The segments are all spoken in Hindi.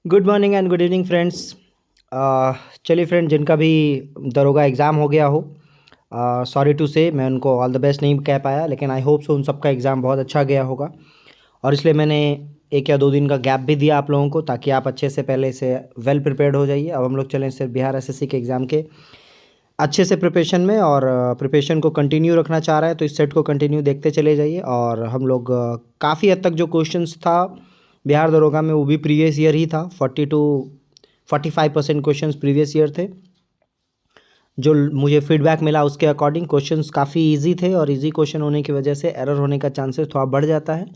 Good morning and good evening friends. चलिए फ्रेंड, जिनका भी दरोगा एग्ज़ाम हो गया हो, सॉरी टू से मैं उनको ऑल द बेस्ट नहीं कह पाया, लेकिन आई होप सो उन सबका एग्ज़ाम बहुत अच्छा गया होगा। और इसलिए मैंने 1 या 2 दिन का गैप भी दिया आप लोगों को, ताकि आप अच्छे से पहले से वेल प्रिपेयर्ड हो जाइए। अब हम लोग चलें सिर्फ बिहार एसएससी के एग्ज़ाम के अच्छे से प्रिपरेशन में, और प्रिपरेशन को कंटिन्यू रखना चाह रहा है तो इस सेट को कंटिन्यू देखते चले जाइए। और हम लोग काफ़ी हद तक जो क्वेश्चंस था बिहार दरोगा में, वो भी प्रीवियस ईयर ही था। 40 to 45% क्वेश्चंस प्रीवियस ईयर थे। जो मुझे फीडबैक मिला उसके अकॉर्डिंग क्वेश्चंस काफ़ी इजी थे, और इजी क्वेश्चन होने की वजह से एरर होने का चांसेस थोड़ा बढ़ जाता है।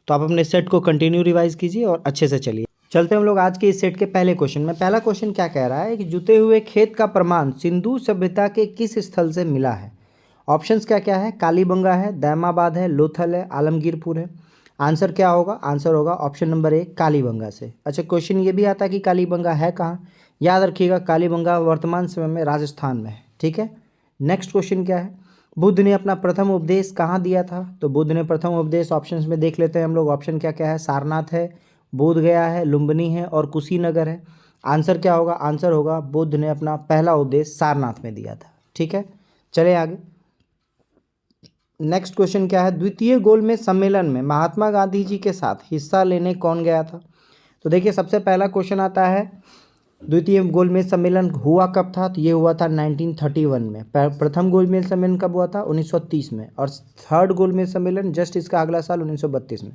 तो आप अपने सेट को कंटिन्यू रिवाइज कीजिए और अच्छे से चलिए। चलते हम लोग आज के इस सेट के पहले क्वेश्चन में। पहला क्वेश्चन क्या कह रहा है कि जुते हुए खेत का प्रमाण सिंधु सभ्यता के किस स्थल से मिला है। ऑप्शंस क्या क्या है? कालीबंगा है, दैमाबाद है, लोथल है, आलमगीरपुर है। आंसर क्या होगा? आंसर होगा ऑप्शन नंबर ए, कालीबंगा से। अच्छा, क्वेश्चन ये भी आता है कि कालीबंगा है कहाँ। याद रखिएगा, कालीबंगा वर्तमान समय में राजस्थान में है। ठीक है। नेक्स्ट क्वेश्चन क्या है? बुद्ध ने अपना प्रथम उपदेश कहाँ दिया था? तो बुद्ध ने प्रथम उपदेश ऑप्शंस में देख लेते हैं हम लोग। ऑप्शन क्या क्या है? सारनाथ है, बोध गया है, लुम्बिनी है और कुशीनगर है। आंसर क्या होगा? आंसर होगा बुद्ध ने अपना पहला उपदेश सारनाथ में दिया था। ठीक है, चले आगे। नेक्स्ट क्वेश्चन क्या है? द्वितीय गोलमेज सम्मेलन में महात्मा गांधी जी के साथ हिस्सा लेने कौन गया था? तो देखिए, सबसे पहला क्वेश्चन आता है द्वितीय गोलमेज सम्मेलन हुआ कब था? तो ये हुआ था 1931 में। प्रथम गोलमेज सम्मेलन कब हुआ था? 1930 में। और थर्ड गोलमेज सम्मेलन जस्ट इसका अगला साल 1932 में।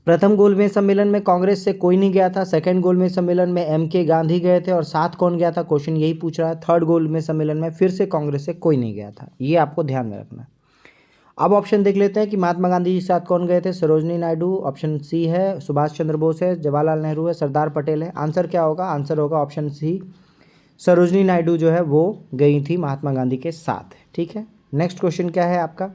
प्रथम गोलमेज सम्मेलन में कांग्रेस से कोई नहीं गया था। सेकंड गोलमेज सम्मेलन में MK गांधी गए थे। और साथ कौन गया था? क्वेश्चन यही पूछ रहा है। थर्ड गोलमेज सम्मेलन में फिर से कांग्रेस से कोई नहीं गया था। ये आपको ध्यान में रखना। अब ऑप्शन देख लेते हैं कि महात्मा गांधी जी के साथ कौन गए थे। सरोजनी नायडू, ऑप्शन सी है। सुभाष चंद्र बोस है, जवाहरलाल नेहरू है, सरदार पटेल है। आंसर क्या होगा? आंसर होगा ऑप्शन सी, सरोजनी नायडू जो है वो गई थी महात्मा गांधी के साथ। ठीक है। नेक्स्ट क्वेश्चन क्या है आपका?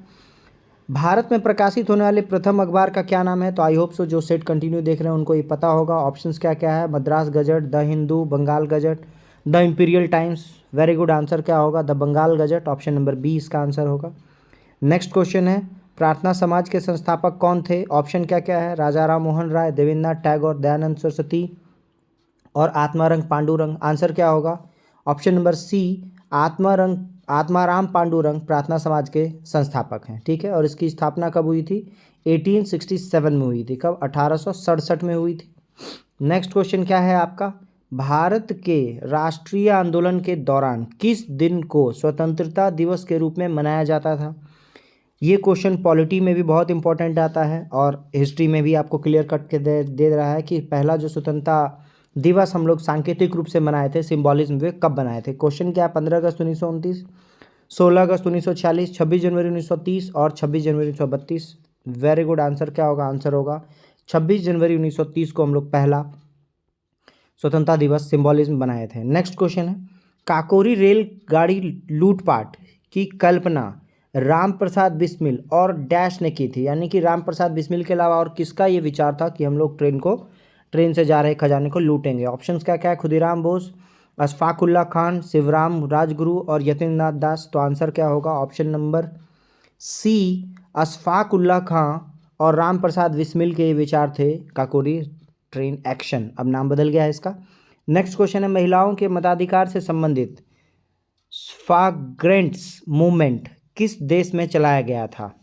भारत में प्रकाशित होने वाले प्रथम अखबार का क्या नाम है? तो आई होप सो जो सेट कंटिन्यू देख रहे हैं उनको ये पता होगा। ऑप्शंस क्या क्या है? Madras Gazette, the Hindu, Bengal Gazette, the Imperial Times. Very good. Answer क्या होगा? The Bengal Gazette. Option number B इसका आंसर होगा। नेक्स्ट क्वेश्चन है, प्रार्थना समाज के संस्थापक कौन थे? ऑप्शन क्या क्या है? राजा राम मोहन राय, देवेंद्रनाथ टैगोर, दयानंद सरस्वती और आत्मारंग पांडुरंग। आंसर क्या होगा? Option number C, Atmaram Pandurang Prarthana Samaj के संस्थापक हैं। ठीक है। और इसकी स्थापना कब हुई थी? 1867 में हुई थी। कब? 1867 में हुई थी। नेक्स्ट क्वेश्चन क्या है आपका? भारत के राष्ट्रीय आंदोलन के दौरान किस दिन को स्वतंत्रता दिवस के रूप में मनाया जाता था? ये क्वेश्चन पॉलिटी में भी बहुत इंपॉर्टेंट आता है, और हिस्ट्री में भी आपको क्लियर कट के दे रहा है कि पहला जो स्वतंत्रता दिवस हम लोग सांकेतिक रूप से मनाए थे, सिंबॉलिज्म में, कब बनाए थे? क्वेश्चन क्या है? 15 अगस्त 1929, 16 अगस्त 1946, 26 जनवरी 1930 और 26 जनवरी 1932। Very good. आंसर क्या होगा? आंसर होगा 26 जनवरी 1930 को हम लोग पहला स्वतंत्रता दिवस सिंबॉलिज्म बनाए थे। नेक्स्ट क्वेश्चन है, काकोरी रेलगाड़ी लूटपाट की कल्पना राम प्रसाद बिस्मिल और डैश ने की थी। यानी कि राम प्रसाद बिस्मिल के अलावा और किसका ये विचार था कि हम लोग ट्रेन से जा रहे खजाने को लूटेंगे? ऑप्शंस क्या क्या है? खुदीराम बोस, अशफाक उल्ला खान, शिवराम राजगुरु और यतीन्द्रनाथ दास। तो आंसर क्या होगा? Option number C, Ashfaq Ullah Khan और राम प्रसाद बिस्मिल के विचार थे काकोरी ट्रेन एक्शन। अब नाम बदल गया है इसका। नेक्स्ट क्वेश्चन है, महिलाओं के मताधिकार से संबंधित सफ्रागेट्स मूवमेंट किस देश में चलाया गया था?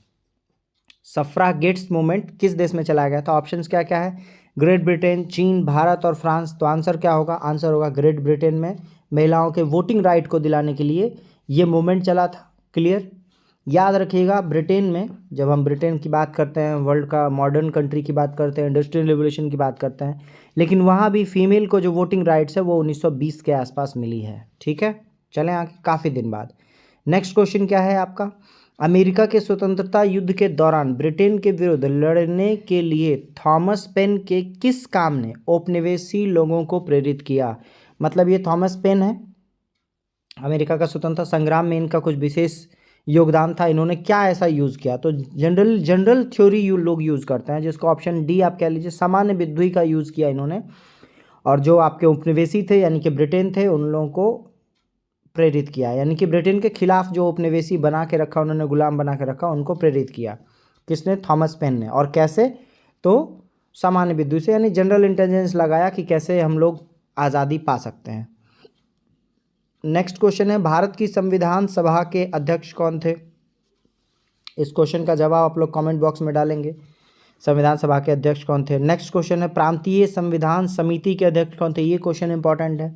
सफ्रागेट्स मूवमेंट किस देश में चलाया गया था? ऑप्शंस क्या क्या है? ग्रेट ब्रिटेन, चीन, भारत और फ्रांस। तो आंसर क्या होगा? आंसर होगा ग्रेट ब्रिटेन में महिलाओं के वोटिंग राइट को दिलाने के लिए ये मूवमेंट चला था। क्लियर। याद रखिएगा, ब्रिटेन में, जब हम ब्रिटेन की बात करते हैं, वर्ल्ड का मॉडर्न कंट्री की बात करते हैं, इंडस्ट्रियल रिवोल्यूशन की बात करते हैं, लेकिन वहाँ भी फीमेल को जो वोटिंग राइट्स है वो 1920 के आसपास मिली है। ठीक है। चलें आगे, काफ़ी दिन बाद। नेक्स्ट क्वेश्चन क्या है आपका? अमेरिका के स्वतंत्रता युद्ध के दौरान ब्रिटेन के विरुद्ध लड़ने के लिए थॉमस पेन के किस काम ने औपनिवेशी लोगों को प्रेरित किया? मतलब ये थॉमस पेन है, अमेरिका का स्वतंत्रता संग्राम में इनका कुछ विशेष योगदान था। इन्होंने क्या ऐसा यूज़ किया? तो जनरल थ्योरी लोग यूज़ करते हैं, जिसको ऑप्शन डी आप कह लीजिए, सामान्य विद्वि का यूज़ किया इन्होंने। और जो आपके उपनिवेशी थे यानी कि ब्रिटेन थे, उन लोगों को प्रेरित किया। यानी कि ब्रिटेन के खिलाफ जो उपनिवेशी बना के रखा, उन्होंने गुलाम बना के रखा, उनको प्रेरित किया। किसने? थॉमस पेन ने। और कैसे? तो सामान्य विद्युत से, यानी जनरल इंटेलिजेंस लगाया कि कैसे हम लोग आज़ादी पा सकते हैं। नेक्स्ट क्वेश्चन है, भारत की संविधान सभा के अध्यक्ष कौन थे? इस क्वेश्चन का जवाब आप लोग कमेंट बॉक्स में डालेंगे, संविधान सभा के अध्यक्ष कौन थे। नेक्स्ट क्वेश्चन है, प्रांतीय संविधान समिति के अध्यक्ष कौन थे? ये क्वेश्चन इंपॉर्टेंट है।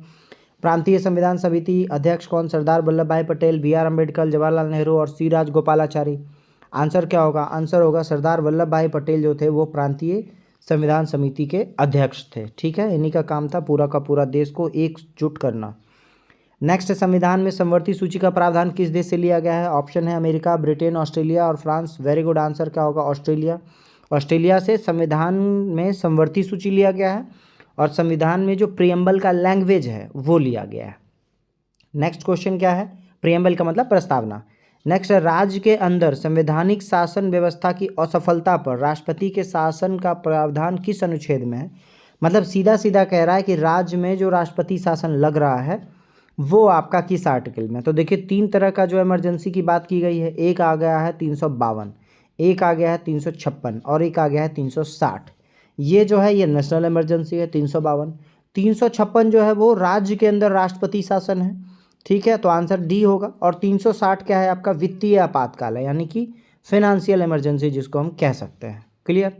प्रांतीय संविधान समिति अध्यक्ष कौन? सरदार वल्लभ भाई पटेल, बी आर अम्बेडकर, जवाहरलाल नेहरू और सी राजगोपालाचारी। आंसर क्या होगा? आंसर होगा सरदार वल्लभ भाई पटेल जो थे वो प्रांतीय संविधान समिति के अध्यक्ष थे। ठीक है, इन्हीं का काम था पूरा का पूरा देश को एकजुट करना। नेक्स्ट, संविधान में समवर्ती सूची का प्रावधान किस देश से लिया गया है? ऑप्शन है अमेरिका, ब्रिटेन, ऑस्ट्रेलिया और फ्रांस। वेरी गुड, आंसर क्या होगा? ऑस्ट्रेलिया। ऑस्ट्रेलिया से संविधान में समवर्ती सूची लिया गया है और संविधान में जो प्रियम्बल का लैंग्वेज है वो लिया गया है। नेक्स्ट क्वेश्चन क्या है? प्रियम्बल का मतलब प्रस्तावना। नेक्स्ट, राज्य के अंदर संवैधानिक शासन व्यवस्था की असफलता पर राष्ट्रपति के शासन का प्रावधान किस अनुच्छेद में है? मतलब सीधा सीधा कह रहा है कि राज्य में जो राष्ट्रपति शासन लग रहा है वो आपका किस आर्टिकल में? तो देखिए 3 तरह का जो इमरजेंसी की बात की गई है। एक आ गया है 352, एक आ गया है 356 और एक आ गया है 360। ये जो है ये नेशनल इमरजेंसी है 352। 356 जो है वो राज्य के अंदर राष्ट्रपति शासन है। ठीक है, तो आंसर डी होगा। और 360 क्या है? आपका वित्तीय आपातकाल है, यानी कि फाइनेंशियल इमरजेंसी जिसको हम कह सकते हैं। क्लियर?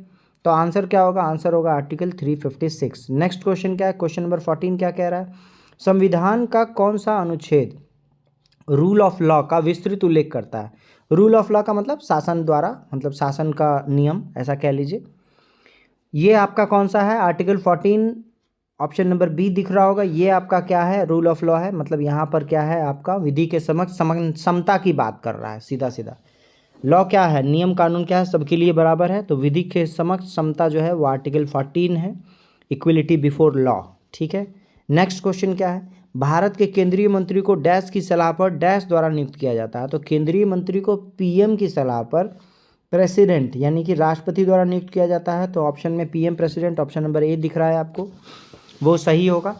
तो आंसर क्या होगा? आंसर होगा आर्टिकल 356। नेक्स्ट क्वेश्चन क्या है? क्वेश्चन नंबर 14 क्या कह रहा है? संविधान का कौन सा अनुच्छेद रूल ऑफ लॉ का विस्तृत उल्लेख करता है? रूल ऑफ लॉ का मतलब शासन द्वारा, मतलब शासन का नियम, ऐसा कह लीजिए। ये आपका कौन सा है? आर्टिकल 14, ऑप्शन नंबर बी दिख रहा होगा। ये आपका क्या है? रूल ऑफ लॉ है। मतलब यहाँ पर क्या है? आपका विधि के समक्ष समता की बात कर रहा है, सीधा सीधा। लॉ क्या है? नियम कानून क्या है? सबके लिए बराबर है। तो विधि के समक्ष समता जो है वो आर्टिकल 14 है, इक्वलिटी बिफोर लॉ। ठीक है, नेक्स्ट क्वेश्चन क्या है? भारत के केंद्रीय मंत्री को डैश की सलाह पर डैश द्वारा नियुक्त किया जाता है। तो केंद्रीय मंत्री को पीएम की सलाह पर प्रेसिडेंट यानी कि राष्ट्रपति द्वारा नियुक्त किया जाता है। तो ऑप्शन में PM president, option number A दिख रहा है आपको, वो सही होगा।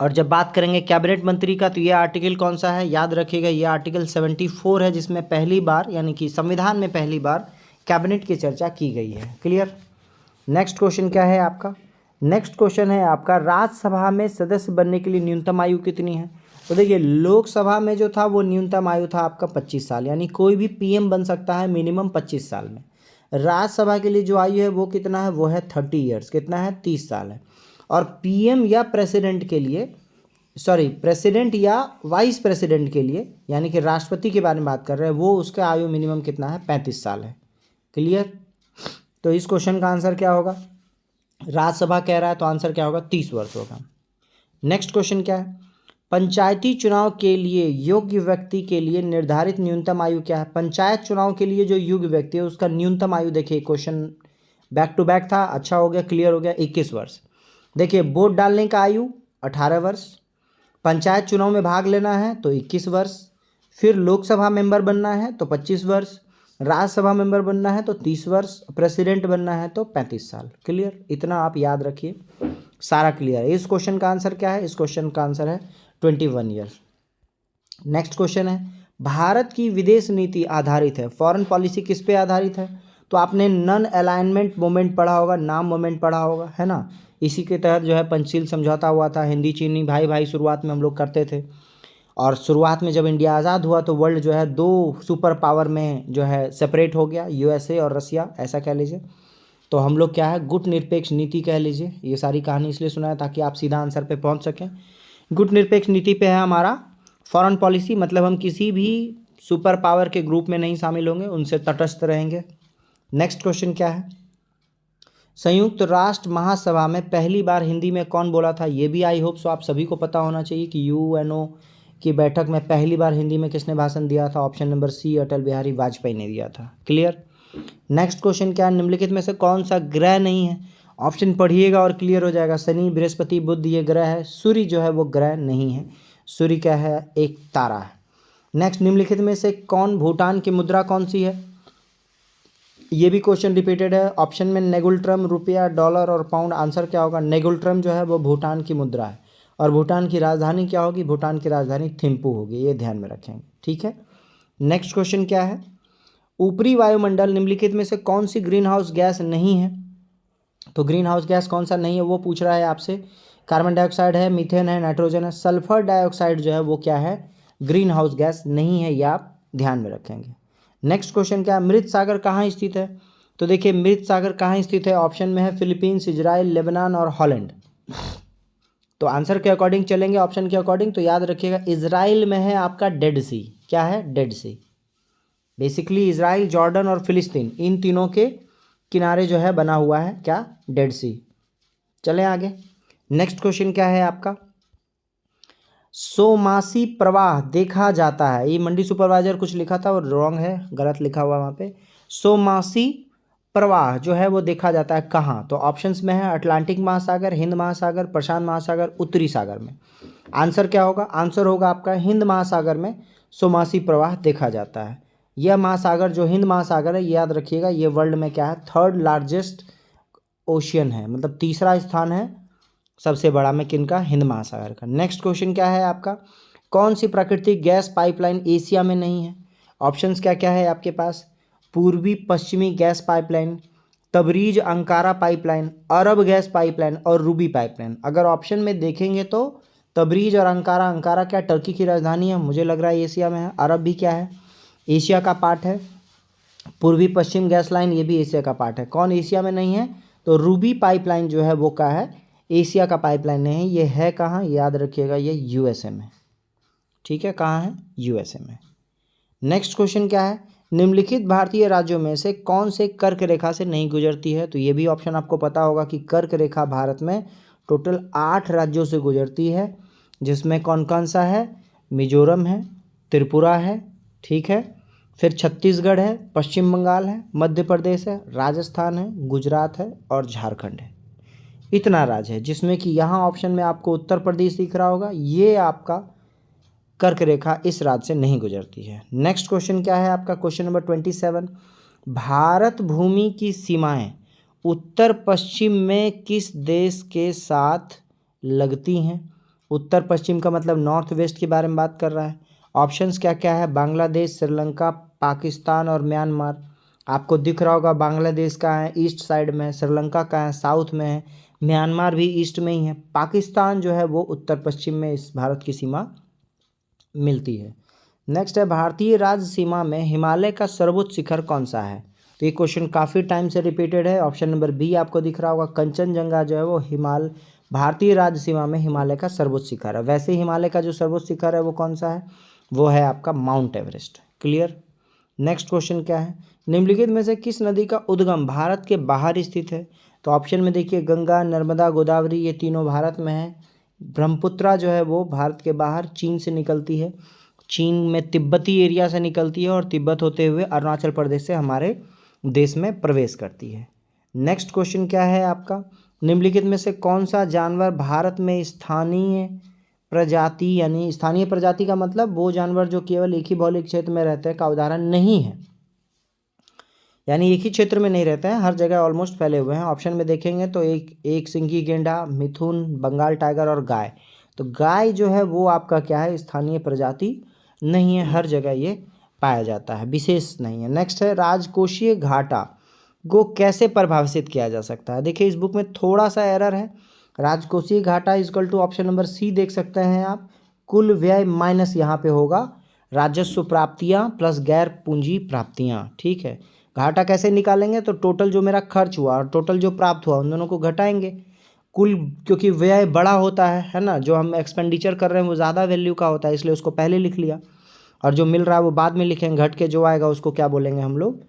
और जब बात करेंगे कैबिनेट मंत्री का, तो ये आर्टिकल कौन सा है? याद रखिएगा, ये आर्टिकल 74 है, जिसमें पहली बार यानी कि संविधान में पहली बार कैबिनेट की चर्चा की गई है। क्लियर? नेक्स्ट क्वेश्चन क्या है आपका? नेक्स्ट क्वेश्चन है आपका, राज्यसभा में सदस्य बनने के लिए न्यूनतम आयु कितनी है? तो देखिए लोकसभा में जो था वो न्यूनतम आयु था आपका 25 साल, यानी कोई भी पीएम बन सकता है मिनिमम 25 साल में। राज्यसभा के लिए जो आयु है वो कितना है? वो है 30 ईयर्स। कितना है? 30 साल है। और पीएम या प्रेसिडेंट के लिए, सॉरी प्रेसिडेंट या वाइस प्रेसिडेंट के लिए, यानी कि राष्ट्रपति के बारे में बात कर रहे हैं, वो उसका आयु मिनिमम कितना है? 35 साल है। क्लियर? तो इस क्वेश्चन का आंसर क्या होगा? राज्यसभा कह रहा है तो आंसर क्या होगा? 30 वर्ष होगा। नेक्स्ट क्वेश्चन क्या है? पंचायती चुनाव के लिए योग्य व्यक्ति के लिए निर्धारित न्यूनतम आयु क्या है? पंचायत चुनाव के लिए जो योग्य व्यक्ति है उसका न्यूनतम आयु, देखिए क्वेश्चन बैक टू बैक था, अच्छा हो गया, क्लियर हो गया। 21 वर्ष। देखिए वोट डालने का आयु 18 वर्ष, पंचायत चुनाव में भाग लेना है तो 21 वर्ष, फिर लोकसभा मेंबर बनना है तो 25 वर्ष, राज्यसभा मेंबर बनना है तो 30 वर्ष, प्रेसिडेंट बनना है तो 35 साल। क्लियर? इतना आप याद रखिए, सारा क्लियर है। इस क्वेश्चन का आंसर क्या है? इस क्वेश्चन का आंसर है 21 ईयर। नेक्स्ट क्वेश्चन है, भारत की विदेश नीति आधारित है, फॉरेन पॉलिसी किस पे आधारित है? तो आपने नॉन अलाइनमेंट मोमेंट पढ़ा होगा, नाम मोमेंट पढ़ा होगा, है ना। इसी के तहत जो है पंचशील समझौता हुआ था, हिंदी चीनी भाई भाई शुरुआत में हम लोग करते थे। और शुरुआत में जब इंडिया आज़ाद हुआ तो वर्ल्ड जो है 2 सुपर पावर में जो है सेपरेट हो गया, यूएसए और रसिया, ऐसा कह लीजिए। तो हम लोग क्या है, गुट निरपेक्ष नीति कह लीजिए। ये सारी कहानी इसलिए सुनाया ताकि आप सीधा आंसर पे पहुंच सकें। गुट निरपेक्ष नीति पे है हमारा फॉरेन पॉलिसी, मतलब हम किसी भी सुपर पावर के ग्रुप में नहीं शामिल होंगे, उनसे तटस्थ रहेंगे। नेक्स्ट क्वेश्चन क्या है, संयुक्त राष्ट्र महासभा में पहली बार हिंदी में कौन बोला था? ये भी आई होप सो आप सभी को पता होना चाहिए कि यूएनओ की बैठक में पहली बार हिंदी में किसने भाषण दिया था? ऑप्शन नंबर सी, अटल बिहारी वाजपेयी ने दिया था। क्लियर? नेक्स्ट क्वेश्चन क्या है, निम्नलिखित में से कौन सा ग्रह नहीं है? ऑप्शन पढ़िएगा और क्लियर हो जाएगा। शनि, बृहस्पति, बुध ये ग्रह है, सूर्य जो है वो ग्रह नहीं है। सूर्य क्या है? एक तारा है। नेक्स्ट, निम्नलिखित में से कौन भूटान की मुद्रा कौन सी है? ये भी क्वेश्चन रिपीटेड है। ऑप्शन में नेगुलट्रम, रुपया, डॉलर और पाउंड। आंसर क्या होगा? नेगुलट्रम जो है वो भूटान की मुद्रा है। और भूटान की राजधानी क्या होगी? भूटान की राजधानी थिम्पू होगी, ये ध्यान में रखेंगे। ठीक है, नेक्स्ट क्वेश्चन क्या है, ऊपरी वायुमंडल निम्नलिखित में से कौन सी ग्रीन हाउस गैस नहीं है? तो ग्रीन हाउस गैस कौन सा नहीं है वो पूछ रहा है आपसे। कार्बन डाइऑक्साइड है, मीथेन है, नाइट्रोजन है। सल्फर डाइऑक्साइड जो है वो क्या है, ग्रीन हाउस गैस नहीं है, ये आप ध्यान में रखेंगे। नेक्स्ट क्वेश्चन क्या है, मृत सागर कहाँ स्थित है। तो देखिए मृत सागर कहाँ स्थित है, ऑप्शन में है फिलीपींस, इजराइल, लेबनान और हॉलैंड। तो आंसर के अकॉर्डिंग चलेंगे, ऑप्शन के अकॉर्डिंग, तो याद रखिएगा इजराइल में है आपका डेड सी। क्या है, डेड सी। बेसिकली इजराइल, जॉर्डन और फिलिस्तीन, इन तीनों के किनारे जो है बना हुआ है क्या, डेड सी। चलें आगे। नेक्स्ट क्वेश्चन क्या है आपका, सोमासी प्रवाह देखा जाता है, ये मंडी सुपरवाइजर कुछ लिखा था और रॉन्ग है, गलत लिखा हुआ वहाँ पे। सोमासी प्रवाह जो है वो देखा जाता है कहाँ, तो ऑप्शंस में है अटलांटिक महासागर, हिंद महासागर, प्रशांत महासागर, उत्तरी सागर में। आंसर क्या होगा, आंसर होगा आपका हिंद महासागर में सोमासी प्रवाह देखा जाता है। यह महासागर जो हिंद महासागर है, याद रखिएगा ये वर्ल्ड में क्या है, थर्ड लार्जेस्ट ओशियन है, मतलब तीसरा स्थान है सबसे बड़ा में किनका, हिंद महासागर का। नेक्स्ट क्वेश्चन क्या है आपका, कौन सी प्राकृतिक गैस पाइपलाइन एशिया में नहीं है। ऑप्शंस क्या क्या है आपके पास, पूर्वी पश्चिमी gas pipeline, Tabriz Ankara pipeline, Arab gas pipeline और रूबी पाइपलाइन। अगर ऑप्शन में देखेंगे तो तबरीज और अंकारा, अंकारा क्या टर्की की राजधानी है, मुझे लग रहा है एशिया में है। अरब भी क्या है, एशिया का पार्ट है। पूर्वी पश्चिम गैस लाइन ये भी एशिया का पार्ट है। कौन एशिया में नहीं है, तो रूबी पाइपलाइन जो है वो क्या है, एशिया का पाइपलाइन नहीं है। ये है कहाँ, याद रखिएगा ये यूएसए में। ठीक है, कहाँ है, यूएसए में। नेक्स्ट क्वेश्चन क्या है, निम्नलिखित भारतीय राज्यों में से कौन से कर्क रेखा से नहीं गुजरती है। तो ये भी ऑप्शन आपको पता होगा कि कर्क रेखा भारत में टोटल 8 राज्यों से गुजरती है, जिसमें कौन कौन सा है, मिजोरम है, त्रिपुरा है, ठीक है, फिर छत्तीसगढ़ है, पश्चिम बंगाल है, मध्य प्रदेश है, राजस्थान है, गुजरात है और झारखंड है। इतना राज्य है, जिसमें कि यहाँ ऑप्शन में आपको उत्तर प्रदेश दिख रहा होगा, ये आपका कर्क रेखा इस राज्य से नहीं गुजरती है। नेक्स्ट क्वेश्चन क्या है आपका, क्वेश्चन नंबर 27, भारत भूमि की सीमाएं उत्तर पश्चिम में किस देश के साथ लगती हैं। उत्तर पश्चिम का मतलब नॉर्थ वेस्ट के बारे में बात कर रहा है। ऑप्शंस क्या क्या है, बांग्लादेश, श्रीलंका, पाकिस्तान और म्यांमार। आपको दिख रहा होगा बांग्लादेश का है ईस्ट साइड में, श्रीलंका का है साउथ में है, म्यांमार भी ईस्ट में ही है, पाकिस्तान जो है वो उत्तर पश्चिम में इस भारत की सीमा मिलती है। नेक्स्ट है, भारतीय राज्य सीमा में हिमालय का सर्वोच्च शिखर कौन सा है। तो ये क्वेश्चन काफ़ी टाइम से रिपीटेड है। ऑप्शन नंबर बी आपको दिख रहा होगा, कंचनजंगा जो है वो भारतीय राज्य सीमा में हिमालय का सर्वोच्च शिखर है। वैसे हिमालय का जो सर्वोच्च शिखर है वो कौन सा है, वो है आपका mount Everest. Clear. Next question क्या है, निम्नलिखित में से किस नदी का उद्गम भारत के बाहर स्थित है। तो ऑप्शन में देखिए गंगा, नर्मदा, गोदावरी, ये तीनों भारत में है। ब्रह्मपुत्रा जो है वो भारत के बाहर चीन से निकलती है, चीन में तिब्बती एरिया से निकलती है और तिब्बत होते हुए अरुणाचल प्रदेश से हमारे देश में प्रवेश करती है। नेक्स्ट क्वेश्चन क्या है आपका, निम्नलिखित में से कौन सा जानवर भारत में स्थानीय प्रजाति, यानी स्थानीय प्रजाति का मतलब वो जानवर जो केवल एक ही भौगोलिक क्षेत्र में रहते हैं का उदाहरण नहीं है, यानी एक ही क्षेत्र में नहीं रहते हैं, हर जगह ऑलमोस्ट फैले हुए हैं। ऑप्शन में देखेंगे तो एक सिंगी गेंडा, मिथुन, बंगाल टाइगर और गाय। तो गाय जो है वो आपका क्या है, स्थानीय प्रजाति नहीं है, हर जगह ये पाया जाता है, विशेष नहीं है। नेक्स्ट है, राजकोषीय घाटा को कैसे परिभाषित किया जा सकता है। देखिए इस बुक में थोड़ा सा एरर है। राजकोषीय घाटा equal to option number C देख सकते हैं आप, कुल व्यय माइनस यहाँ पे होगा राजस्व प्राप्तियाँ प्लस गैर पूंजी प्राप्तियाँ। ठीक है, घाटा कैसे निकालेंगे, तो टोटल जो मेरा खर्च हुआ और टोटल जो प्राप्त हुआ उन दोनों को घटाएंगे। कुल, क्योंकि व्यय बड़ा होता है ना, जो हम एक्सपेंडिचर कर रहे हैं वो ज़्यादा वैल्यू का होता है, इसलिए उसको पहले लिख लिया, और जो मिल रहा है वो बाद में लिखेंगे। घट के जो आएगा उसको क्या बोलेंगे हम लोग,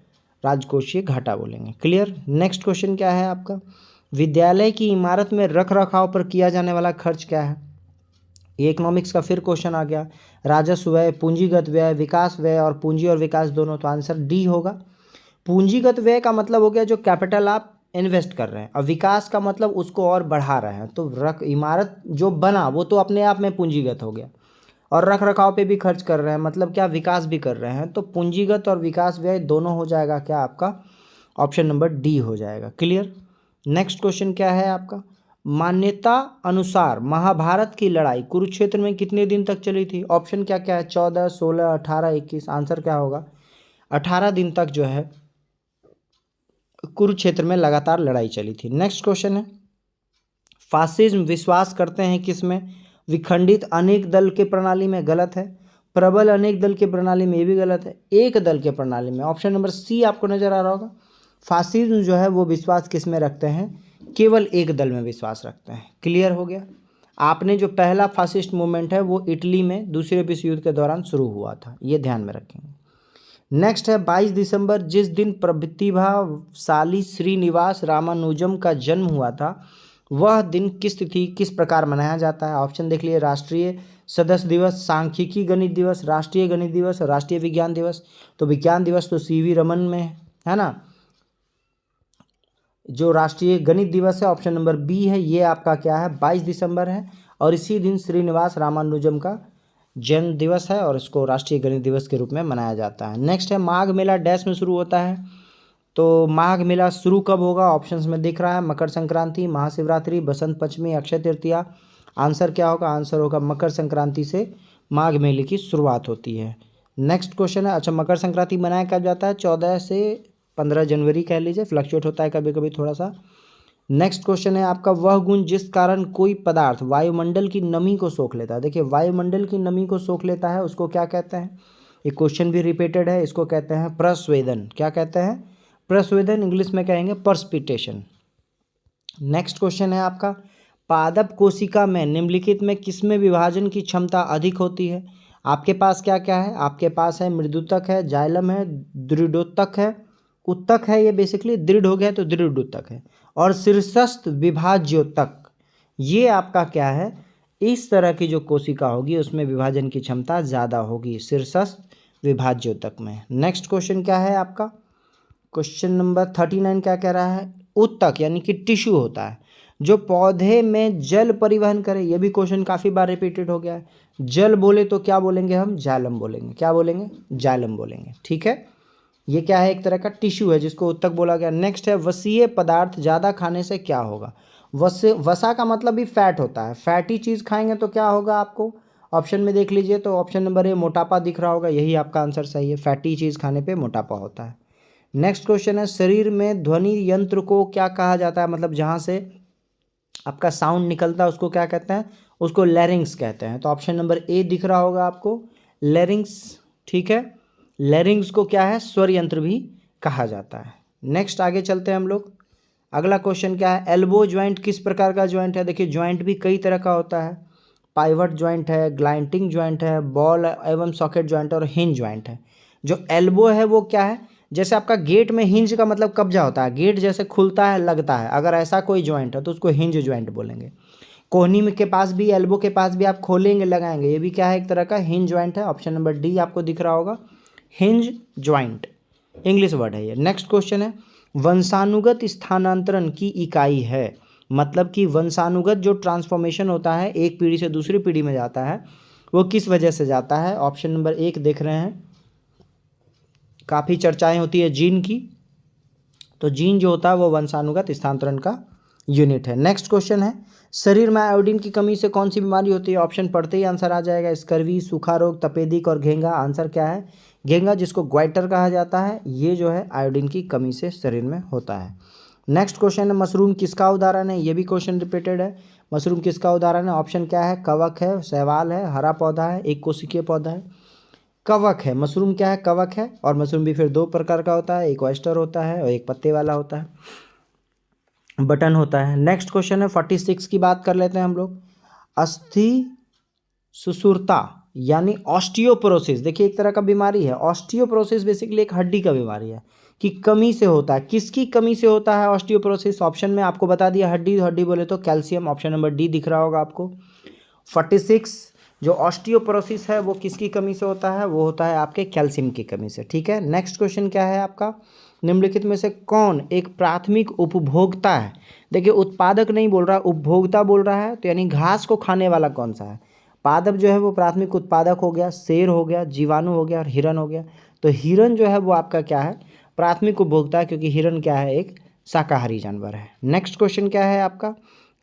राजकोषीय घाटा बोलेंगे। क्लियर। नेक्स्ट क्वेश्चन क्या है आपका, विद्यालय की इमारत में रख रखाव पर किया जाने वाला खर्च क्या है। ये इकोनॉमिक्स का फिर क्वेश्चन आ गया, राजस्व व्यय, पूंजीगत व्यय, विकास व्यय और पूंजी और विकास दोनों, तो आंसर डी होगा। पूंजीगत व्यय का मतलब हो गया जो कैपिटल आप इन्वेस्ट कर रहे हैं, और विकास का मतलब उसको और बढ़ा रहे हैं। तो इमारत जो बना वो तो अपने आप में पूंजीगत हो गया, और रख रखाव पे भी खर्च कर रहे हैं, मतलब क्या, विकास भी कर रहे हैं। तो पूंजीगत और विकास व्यय दोनों हो जाएगा क्या आपका, ऑप्शन नंबर डी हो जाएगा। क्लियर। नेक्स्ट क्वेश्चन क्या है आपका, मान्यता अनुसार महाभारत की लड़ाई कुरुक्षेत्र में कितने दिन तक चली थी। ऑप्शन क्या क्या है, 14, 16, 18, 21। आंसर क्या होगा, 18 दिन तक जो है कुरुक्षेत्र में लगातार लड़ाई चली थी। नेक्स्ट क्वेश्चन है, फासिज्म विश्वास करते हैं किसमें? विखंडित अनेक दल के प्रणाली में, गलत है। प्रबल अनेक दल के प्रणाली में, ये भी गलत है। एक दल के प्रणाली में, ऑप्शन नंबर सी आपको नजर आ रहा होगा। फासिज्म जो है वो विश्वास किस में रखते हैं? केवल एक दल में विश्वास रखते हैं। क्लियर हो गया। आपने जो पहला फासिस्ट मूवमेंट है वो इटली में दूसरे विश्व युद्ध के दौरान शुरू हुआ था, ये ध्यान में रखेंगे। नेक्स्ट है 22 दिसंबर, जिस दिन प्रतिभाशाली श्रीनिवास रामानुजम का जन्म हुआ था, वह दिन किस तिथि किस प्रकार मनाया जाता है? ऑप्शन देख लिए, राष्ट्रीय सदस्य दिवस, सांख्यिकी गणित दिवस, राष्ट्रीय गणित दिवस और राष्ट्रीय विज्ञान दिवस। तो विज्ञान दिवस तो सीवी रमन में है ना। जो राष्ट्रीय गणित दिवस है ऑप्शन नंबर बी है, ये आपका क्या है? 22 दिसंबर है और इसी दिन श्रीनिवास रामानुजम का जन्म दिवस है और इसको राष्ट्रीय गणित दिवस के रूप में मनाया जाता है। नेक्स्ट है, माघ मेला डैश में शुरू होता है? तो माघ मेला शुरू कब होगा? ऑप्शंस में दिख रहा है, मकर संक्रांति, महाशिवरात्रि, बसंत पंचमी, अक्षय तृतीया। आंसर क्या होगा? आंसर होगा मकर संक्रांति से माघ मेले की शुरुआत होती है। नेक्स्ट क्वेश्चन है, अच्छा मकर संक्रांति मनाया कब जाता है? 14 से 15 जनवरी कह लीजिए, फ्लक्चुएट होता है कभी कभी थोड़ा सा। नेक्स्ट क्वेश्चन है आपका, वह गुण जिस कारण कोई पदार्थ वायुमंडल की नमी को सोख लेता है। देखिए वायुमंडल की नमी को सोख लेता है, उसको क्या कहते हैं? ये क्वेश्चन भी रिपीटेड है, इसको कहते हैं प्रस्वेदन। क्या कहते हैं? प्रस्वेदन, इंग्लिश में कहेंगे पर्सपिटेशन। नेक्स्ट क्वेश्चन है आपका, पादप कोशिका में निम्नलिखित में किसमें विभाजन की क्षमता अधिक होती है? आपके पास क्या क्या है? आपके पास है मृदुतक है, जाइलम है, दृढ़ोतक है, उत्तक है, ये बेसिकली दृढ़ हो गया तो दृढ़ोतक है, और शीर्षस्थ विभाज्योतक। ये आपका क्या है? इस तरह की जो कोशिका होगी उसमें विभाजन की क्षमता ज़्यादा होगी, शीर्षस्थ विभाज्योतक में। नेक्स्ट क्वेश्चन क्या है आपका? क्वेश्चन नंबर 39 क्या कह रहा है? उत्तक यानी कि टिश्यू होता है जो पौधे में जल परिवहन करे। ये भी क्वेश्चन काफ़ी बार रिपीटेड हो गया है। जल बोले तो क्या बोलेंगे हम? जाइलम बोलेंगे। क्या बोलेंगे? जाइलम बोलेंगे। ठीक है, ये क्या है? एक तरह का टिश्यू है जिसको उत्तक बोला गया। नेक्स्ट है, वसीय पदार्थ ज़्यादा खाने से क्या होगा? वसा का मतलब भी फैट होता है। फैटी चीज़ खाएंगे तो क्या होगा आपको? ऑप्शन में देख लीजिए, तो ऑप्शन नंबर ए मोटापा दिख रहा होगा, यही आपका आंसर सही है। फैटी चीज़ खाने पे मोटापा होता है। नेक्स्ट क्वेश्चन है, शरीर में ध्वनि यंत्र को क्या कहा जाता है? मतलब जहाँ से आपका साउंड निकलता है उसको क्या कहते हैं? उसको लैरिंग्स कहते हैं। तो ऑप्शन नंबर ए दिख रहा होगा आपको, लैरिंग्स। ठीक है, लैरिंग्स को क्या है? स्वर यंत्र भी कहा जाता है। नेक्स्ट आगे चलते हैं हम लोग। अगला क्वेश्चन क्या है? एल्बो ज्वाइंट किस प्रकार का ज्वाइंट है? देखिए ज्वाइंट भी कई तरह का होता है। पाइवट ज्वाइंट है, ग्लाइंटिंग ज्वाइंट है, बॉल एवं सॉकेट ज्वाइंट और हिंज ज्वाइंट है। जो एल्बो है वो क्या है? जैसे आपका गेट में हिंज का मतलब कब्जा होता है, गेट जैसे खुलता है लगता है, अगर ऐसा कोई ज्वाइंट है तो उसको हिंज ज्वाइंट बोलेंगे। कोहनी में के पास भी, एल्बो के पास भी आप खोलेंगे लगाएंगे, ये भी क्या है? एक तरह का हिंज ज्वाइंट है। ऑप्शन नंबर डी आपको दिख रहा होगा, हिंज ज्वाइंट, इंग्लिश वर्ड है ये। नेक्स्ट क्वेश्चन है, वंशानुगत स्थानांतरण की इकाई है। मतलब कि वंशानुगत जो ट्रांसफॉर्मेशन होता है, एक पीढ़ी से दूसरी पीढ़ी में जाता है, वो किस वजह से जाता है? ऑप्शन नंबर एक देख रहे हैं, काफ़ी चर्चाएं होती है जीन की, तो जीन जो होता है वो वंशानुगत स्थानांतरण का यूनिट है। नेक्स्ट क्वेश्चन है, शरीर में आयोडीन की कमी से कौन सी बीमारी होती है? ऑप्शन पढ़ते ही आंसर आ जाएगा, स्कर्वी, सूखा रोग, तपेदिक और घेंगा। आंसर क्या है? घेंगा, जिसको ग्वाइटर कहा जाता है, ये जो है आयोडीन की कमी से शरीर में होता है। नेक्स्ट क्वेश्चन है, मशरूम किसका उदाहरण है? ये भी क्वेश्चन रिपीटेड है। मशरूम किसका उदाहरण है? ऑप्शन क्या है? कवक है, शैवाल है, हरा पौधा है, एक कोशिकीय पौधा है। कवक है, मशरूम क्या है? कवक है। और मशरूम भी फिर दो प्रकार का होता है, एक ऑयस्टर होता है और एक पत्ते वाला होता है, बटन होता है। नेक्स्ट क्वेश्चन है 46 की बात कर लेते हैं हम लोग। अस्थि सुसुरता यानी ऑस्टियोपोरोसिस, देखिए एक तरह का बीमारी है। ऑस्टियोपोरोसिस बेसिकली एक हड्डी का बीमारी है कि कमी से होता है। किसकी कमी से होता है ऑस्टियोपोरोसिस? ऑप्शन में आपको बता दिया, हड्डी, हड्डी बोले तो कैल्शियम। ऑप्शन नंबर डी दिख रहा होगा आपको। 46 जो ऑस्टियोपोरोसिस है वो किसकी कमी से होता है? वो होता है आपके कैल्शियम की कमी से। ठीक है, नेक्स्ट क्वेश्चन क्या है आपका? निम्नलिखित में से कौन एक प्राथमिक उपभोक्ता है? देखिए उत्पादक नहीं बोल रहा, उपभोक्ता बोल रहा है, तो यानी घास को खाने वाला कौन सा है? पादप जो है वो प्राथमिक उत्पादक हो गया, शेर हो गया, जीवाणु हो गया और हिरन हो गया। तो हिरन जो है वो आपका क्या है? प्राथमिक उपभोक्ता है, क्योंकि हिरन क्या है? एक शाकाहारी जानवर है। नेक्स्ट क्वेश्चन क्या है आपका?